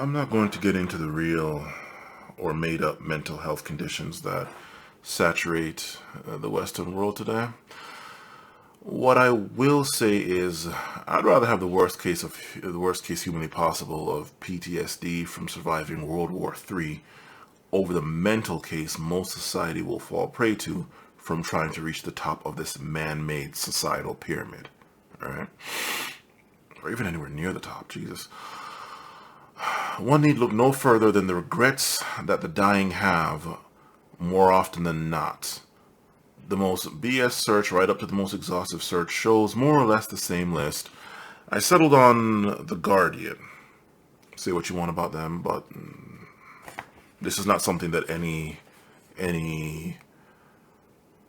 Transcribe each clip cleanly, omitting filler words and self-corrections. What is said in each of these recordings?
I'm not going to get into the real or made up mental health conditions that saturate the Western world today. What I will say is I'd rather have the worst case humanly possible of PTSD from surviving World War III over the mental case most society will fall prey to from trying to reach the top of this man-made societal pyramid. All right? Or even anywhere near the top, Jesus. One need look no further than the regrets that the dying have more often than not. The most BS search right up to the most exhaustive search shows more or less the same list. I settled on The Guardian. Say what you want about them, but this is not something that any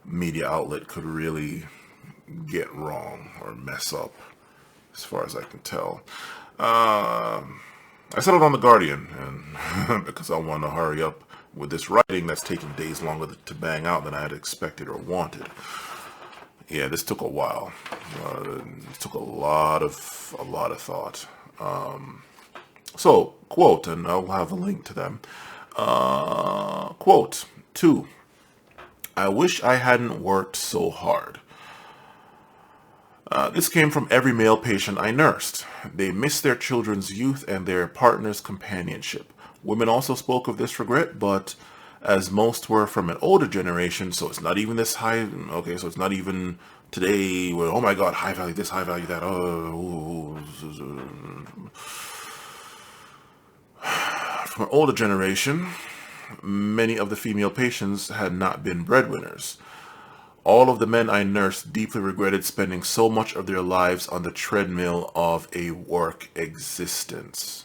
media outlet could really get wrong or mess up, as far as I can tell. I settled on The Guardian, and because I want to hurry up with this writing that's taking days longer to bang out than I had expected or wanted. Yeah, this took a while. It took a lot of thought. So, quote, and I'll have a link to them. Quote 2. I wish I hadn't worked so hard. This came from every male patient I nursed. They missed their children's youth and their partner's companionship. Women also spoke of this regret, but as most were from an older generation, so it's not even this high, okay, so it's not even today where, oh my God, high value this, high value that, From an older generation, many of the female patients had not been breadwinners. All of the men I nursed deeply regretted spending so much of their lives on the treadmill of a work existence.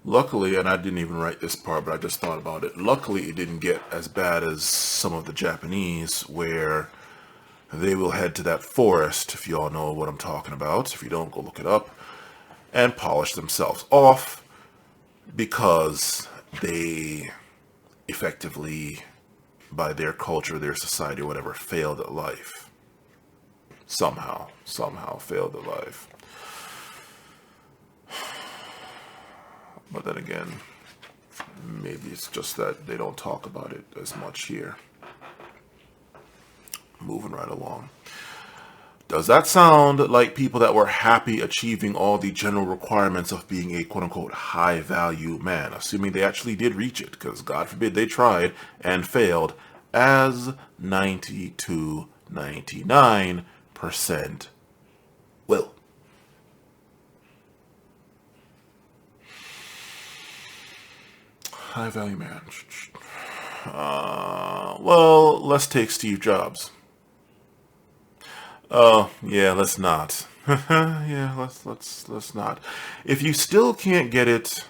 Luckily, and I didn't even write this part, but I just thought about it. Luckily, it didn't get as bad as some of the Japanese, where they will head to that forest, if you all know what I'm talking about. If you don't, go look it up, and polish themselves off because they effectively, by their culture, their society, or whatever, failed at life. Somehow failed at life. But then again, maybe it's just that they don't talk about it as much here. Moving right along. Does that sound like people that were happy achieving all the general requirements of being a quote-unquote high-value man, assuming they actually did reach it, because God forbid they tried and failed, as 99% will? High-value man. Well, let's take Steve Jobs. Oh, yeah, let's not. Yeah, let's not. If you still can't get it,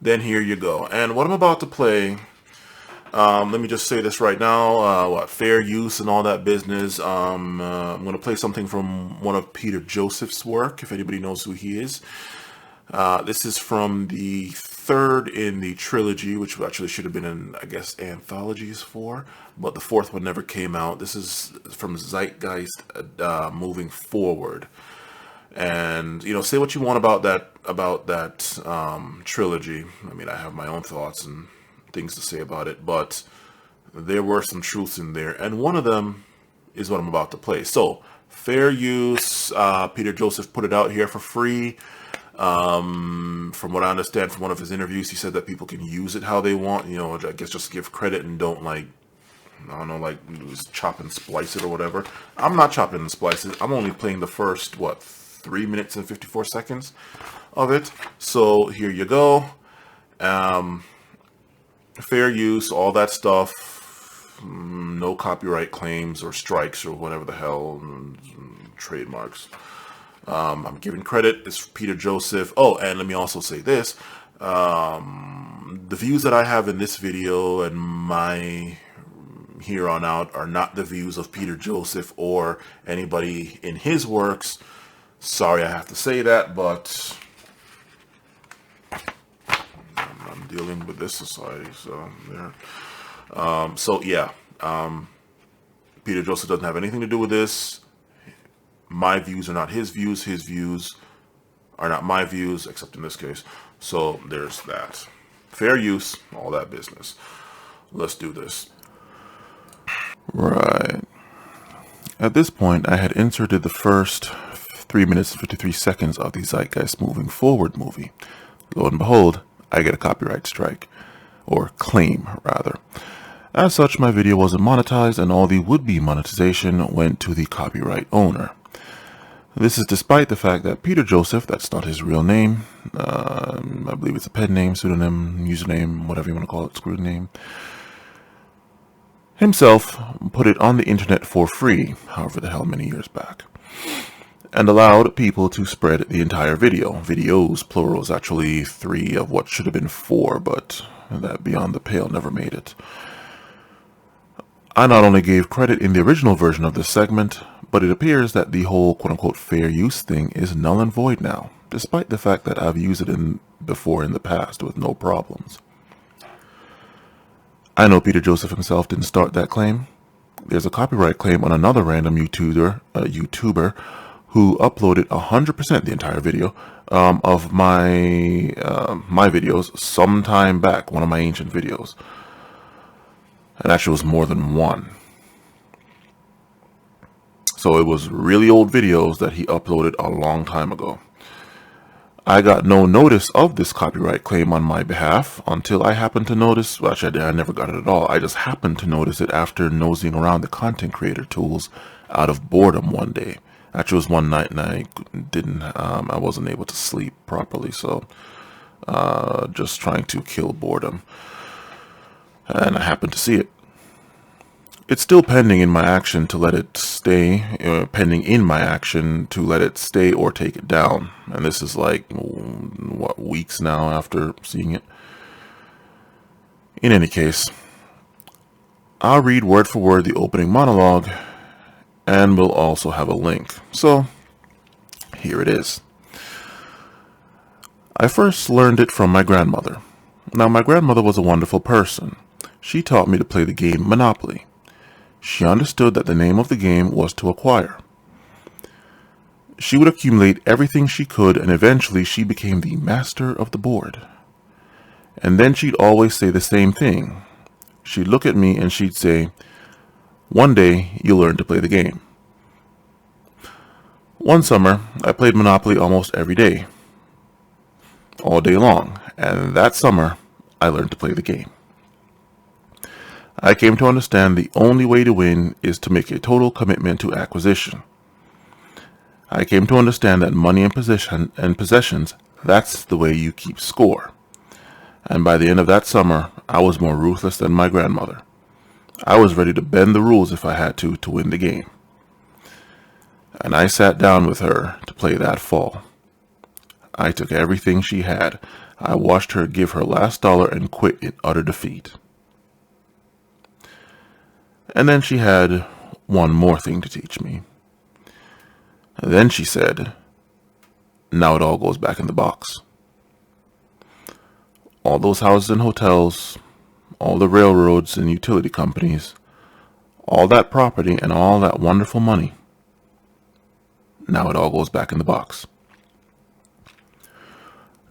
then here you go. And what I'm about to play, let me just say this right now, fair use and all that business. I'm going to play something from one of Peter Joseph's work, if anybody knows who he is. This is from the third in the trilogy, which actually should have been in, I guess, anthologies for, but the fourth one never came out. This is from Zeitgeist, Moving Forward. And, you know, say what you want about that trilogy. I mean, I have my own thoughts and things to say about it, but there were some truths in there, and one of them is what I'm about to play. So, fair use. Peter Joseph put it out here for free. From what I understand from one of his interviews, he said that people can use it how they want, you know, I guess just give credit and don't, like, I don't know, like, just chop and splice it or whatever. I'm not chopping and splicing it. I'm only playing the first, 3 minutes and 54 seconds of it. So here you go. Fair use, all that stuff. No copyright claims or strikes or whatever the hell, trademarks. I'm giving credit. It's Peter Joseph. Oh, and let me also say this. The views that I have in this video and my here on out are not the views of Peter Joseph or anybody in his works. Sorry I have to say that, but I'm dealing with this society, so yeah. Peter Joseph doesn't have anything to do with this. my views are not his views are not my views, except in this case. So there's that. Fair use, all that business. Let's do this. Right. At this point, I had inserted the first 3 minutes and 53 seconds of the Zeitgeist Moving Forward movie. Lo and behold, I get a copyright strike. Or claim, rather. As such, my video wasn't monetized, and all the would-be monetization went to the copyright owner. This is despite the fact that Peter Joseph, that's not his real name, I believe it's a pen name, pseudonym, username, whatever you want to call it, screen name, himself put it on the internet for free, however the hell many years back, and allowed people to spread the entire video. Videos, plurals, actually 3 of what should have been 4, but that beyond the pale never made it. I not only gave credit in the original version of this segment, but it appears that the whole quote-unquote fair use thing is null and void now, despite the fact that I've used it before in the past with no problems. I know Peter Joseph himself didn't start that claim. There's a copyright claim on another random YouTuber who uploaded 100% the entire video of my videos sometime back, one of my ancient videos. And actually was more than one. So it was really old videos that he uploaded a long time ago. I got no notice of this copyright claim on my behalf until I happened to notice, well, actually I never got it at all. I just happened to notice it after nosing around the content creator tools out of boredom one day. Actually it was one night and I wasn't able to sleep properly, so just trying to kill boredom. And I happened to see it. It's still pending in my action to let it stay, or take it down. And this is like, what, weeks now after seeing it. In any case, I'll read word for word the opening monologue, and we'll also have a link. So, here it is. I first learned it from my grandmother. Now, my grandmother was a wonderful person. She taught me to play the game Monopoly. She understood that the name of the game was to acquire. She would accumulate everything she could, and eventually she became the master of the board. And then she'd always say the same thing. She'd look at me and she'd say, "One day you'll learn to play the game." One summer, I played Monopoly almost every day, all day long, and that summer, I learned to play the game. I came to understand the only way to win is to make a total commitment to acquisition. I came to understand that money and possessions, that's the way you keep score. And by the end of that summer, I was more ruthless than my grandmother. I was ready to bend the rules if I had to win the game. And I sat down with her to play that fall. I took everything she had. I watched her give her last dollar and quit in utter defeat. And then she had one more thing to teach me. And then she said, "Now it all goes back in the box." All those houses and hotels, all the railroads and utility companies, all that property and all that wonderful money, now it all goes back in the box.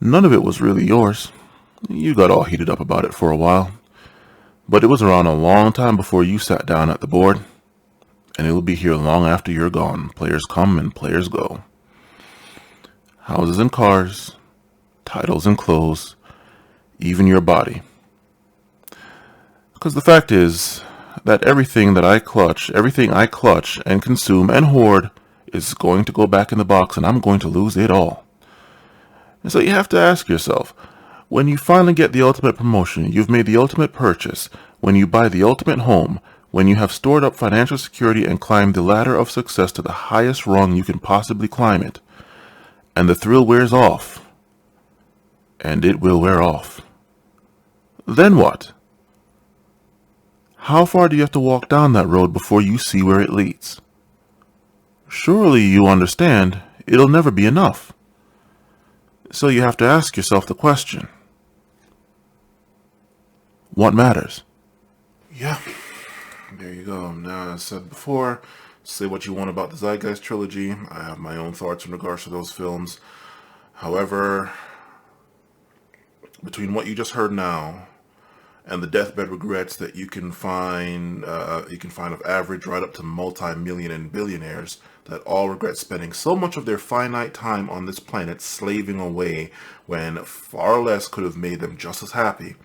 None of it was really yours. You got all heated up about it for a while. But it was around a long time before you sat down at the board, and it'll be here long after you're gone. Players come and players go. Houses and cars, titles and clothes, even your body. Because the fact is that everything I clutch and consume and hoard is going to go back in the box, and I'm going to lose it all. And so you have to ask yourself, when you finally get the ultimate promotion, you've made the ultimate purchase, when you buy the ultimate home, when you have stored up financial security and climbed the ladder of success to the highest rung you can possibly climb it, and the thrill wears off, and it will wear off, then what? How far do you have to walk down that road before you see where it leads? Surely you understand it'll never be enough. So you have to ask yourself the question, what matters? Yeah, there you go. Now, as I said before, Say what you want about the Zeitgeist trilogy. I have my own thoughts in regards to those films. However, between what you just heard now and the deathbed regrets that you can find of average right up to multi-million and billionaires that all regret spending so much of their finite time on this planet slaving away when far less could have made them just as happy,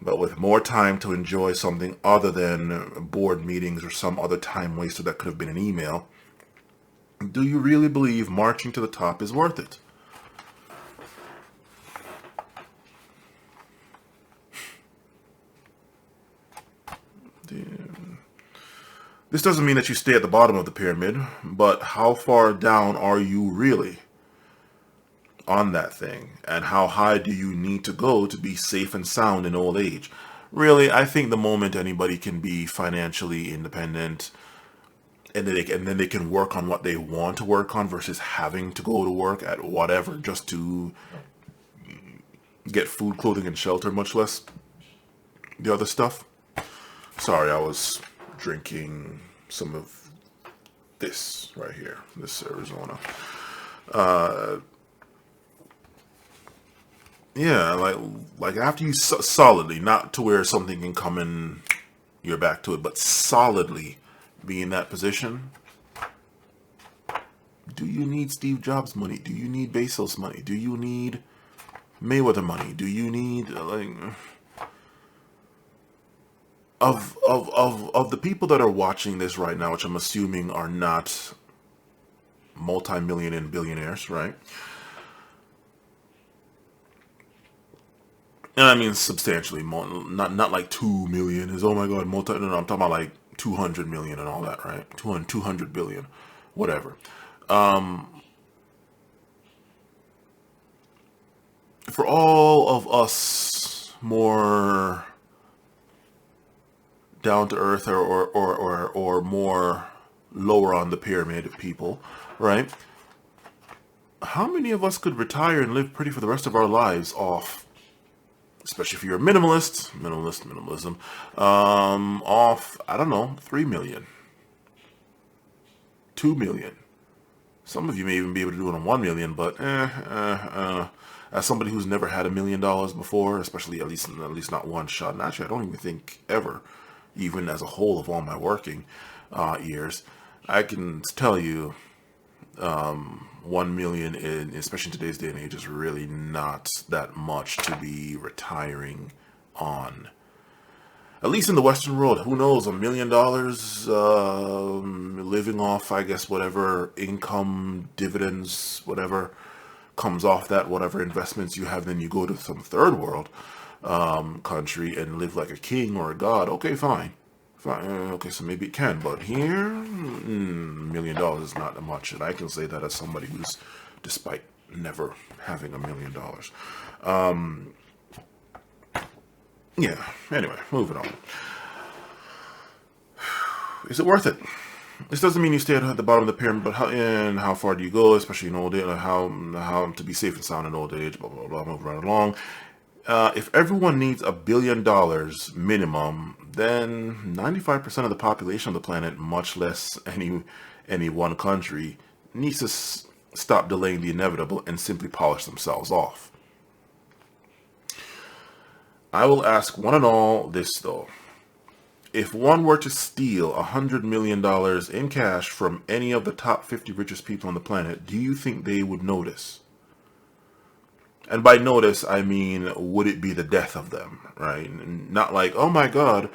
but with more time to enjoy something other than board meetings or some other time waster that could have been an email, do you really believe marching to the top is worth it? This doesn't mean that you stay at the bottom of the pyramid, but how far down are you really on that thing? And how high do you need to go to be safe and sound in old age? Really, I think the moment anybody can be financially independent and then they can work on what they want to work on versus having to go to work at whatever just to get food, clothing, and shelter, much less the other stuff. Sorry, I was drinking some of this right here, this Arizona. Yeah, like after you solidly, not to where something can come and you're back to it, but solidly be in that position. Do you need Steve Jobs money? Do you need Bezos money? Do you need Mayweather money? Do you need of the people that are watching this right now, which I'm assuming are not multi-million and billionaires, right? And I mean substantially more, not like 2 million is, oh my god, no, I'm talking about like 200 million and all that, right? 200 billion, whatever. For all of us more down to earth or more lower on the pyramid people, right? How many of us could retire and live pretty for the rest of our lives off, especially if you're a minimalism, off, I don't know, 3 million, 2 million. Some of you may even be able to do it on 1 million, but as somebody who's never had $1 million before, especially at least not one shot, and actually I don't even think ever, even as a whole of all my working years, I can tell you 1 million, especially in today's day and age, is really not that much to be retiring on. At least in the Western world, who knows, $1 million living off, I guess, whatever income, dividends, whatever comes off that, whatever investments you have, then you go to some third world country and live like a king or a god. Okay, fine. Okay, so maybe it can, but here, $1 million is not that much, and I can say that as somebody who's, despite never having $1 million. Yeah, anyway, moving on. Is it worth it? This doesn't mean you stay at the bottom of the pyramid, but how far do you go, especially in old age, how to be safe and sound in old age, blah, blah, blah, move right along. If everyone needs $1 billion minimum, then 95% of the population of the planet, much less any one country, needs to stop delaying the inevitable and simply polish themselves off. I will ask one and all this, though. If one were to steal $100 million in cash from any of the top 50 richest people on the planet, do you think they would notice? And by notice, I mean, would it be the death of them, right? Not like, oh my God,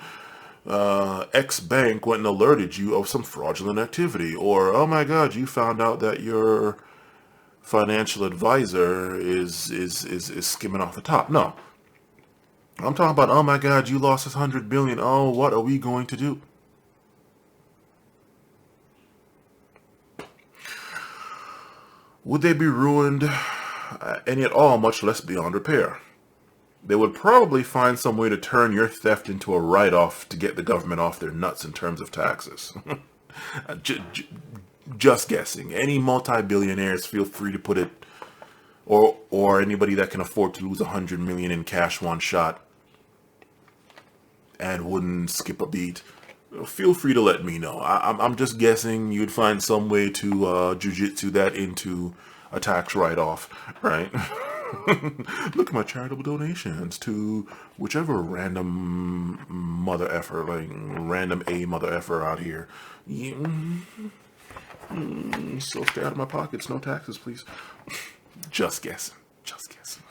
X bank went and alerted you of some fraudulent activity. Or, oh my God, you found out that your financial advisor is skimming off the top. No. I'm talking about, oh my God, you lost this $100 billion. Oh, what are we going to do? Would they be ruined? Any at all, much less beyond repair? They would probably find some way to turn your theft into a write-off to get the government off their nuts in terms of taxes. Just guessing. Any multi-billionaires, feel free to put it, or anybody that can afford to lose $100 million in cash one shot and wouldn't skip a beat, feel free to let me know. I'm just guessing you'd find some way to jujitsu that into a tax write-off, right? Look at my charitable donations to whichever random mother effer, like random A mother effer out here. Yeah, so stay out of my pockets. No taxes, please. Just guessing. Just guessing.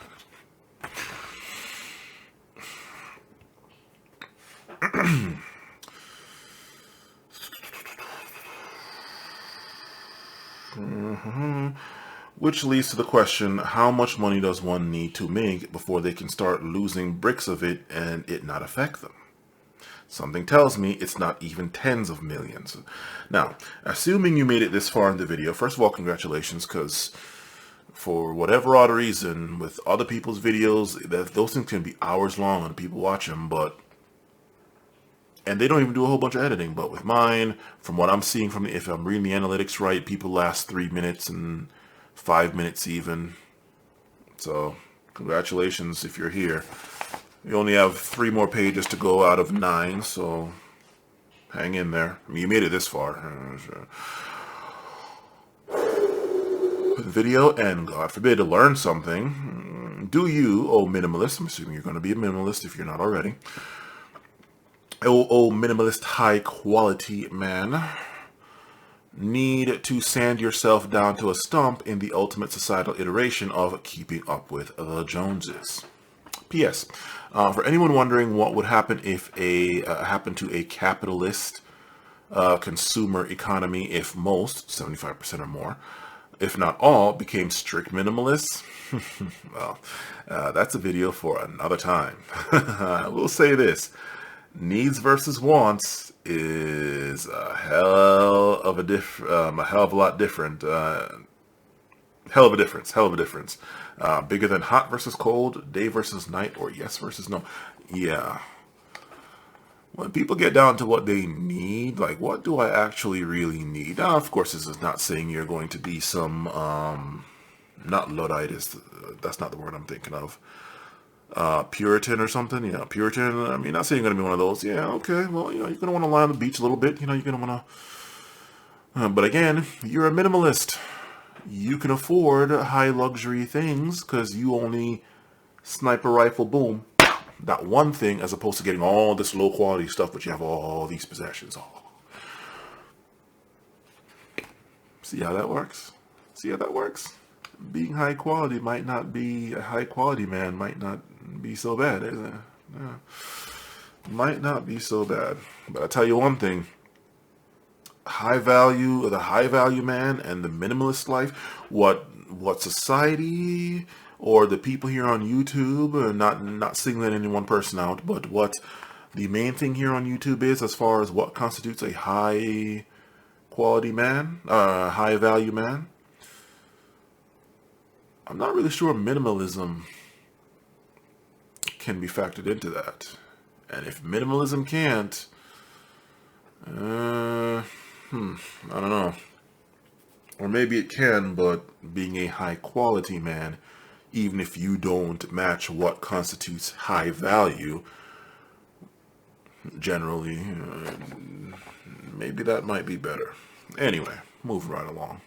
Which leads to the question, how much money does one need to make before they can start losing bricks of it and it not affect them? Something tells me it's not even tens of millions. Now, assuming you made it this far in the video, first of all, congratulations, because for whatever odd reason, with other people's videos, those things can be hours long and people watch them, and they don't even do a whole bunch of editing. But with mine, from what I'm seeing if I'm reading the analytics right, people last 3 minutes and 5 minutes even. So congratulations if you're here. You only have 3 more pages to go out of 9, so hang in there. I mean, you made it this far. Video, and God forbid to learn something. Do you, oh minimalist, I'm assuming you're going to be a minimalist if you're not already. Oh minimalist high quality man, need to sand yourself down to a stump in the ultimate societal iteration of keeping up with the Joneses. P.S. For anyone wondering what would happen if happened to a capitalist consumer economy if most, 75% or more, if not all, became strict minimalists, well, that's a video for another time. I will say this. Needs versus wants is a hell of a lot different. Hell of a difference. Bigger than hot versus cold, day versus night, or yes versus no. Yeah. When people get down to what they need, like what do I actually really need? Now, of course, this is not saying you're going to be some, not Luddite, that's not the word I'm thinking of. Puritan or something, Puritan. I mean, not saying you're gonna be one of those. Yeah, okay. Well, you're gonna want to lie on the beach a little bit. You're gonna want to. But again, you're a minimalist. You can afford high luxury things because you only sniper rifle, boom, that one thing, as opposed to getting all this low quality stuff, but you have all these possessions. Oh. See how that works? Being high quality might not be a high quality man. Might not be so bad, is it? Yeah. Might not be so bad. But I tell you one thing. The high value man and the minimalist life, what society or the people here on YouTube, not singling any one person out, but what the main thing here on YouTube is as far as what constitutes a high quality man, high value man. I'm not really sure minimalism can be factored into that. And if minimalism can't, I don't know. Or maybe it can, but being a high quality man, even if you don't match what constitutes high value, generally, maybe that might be better. Anyway, moving right along.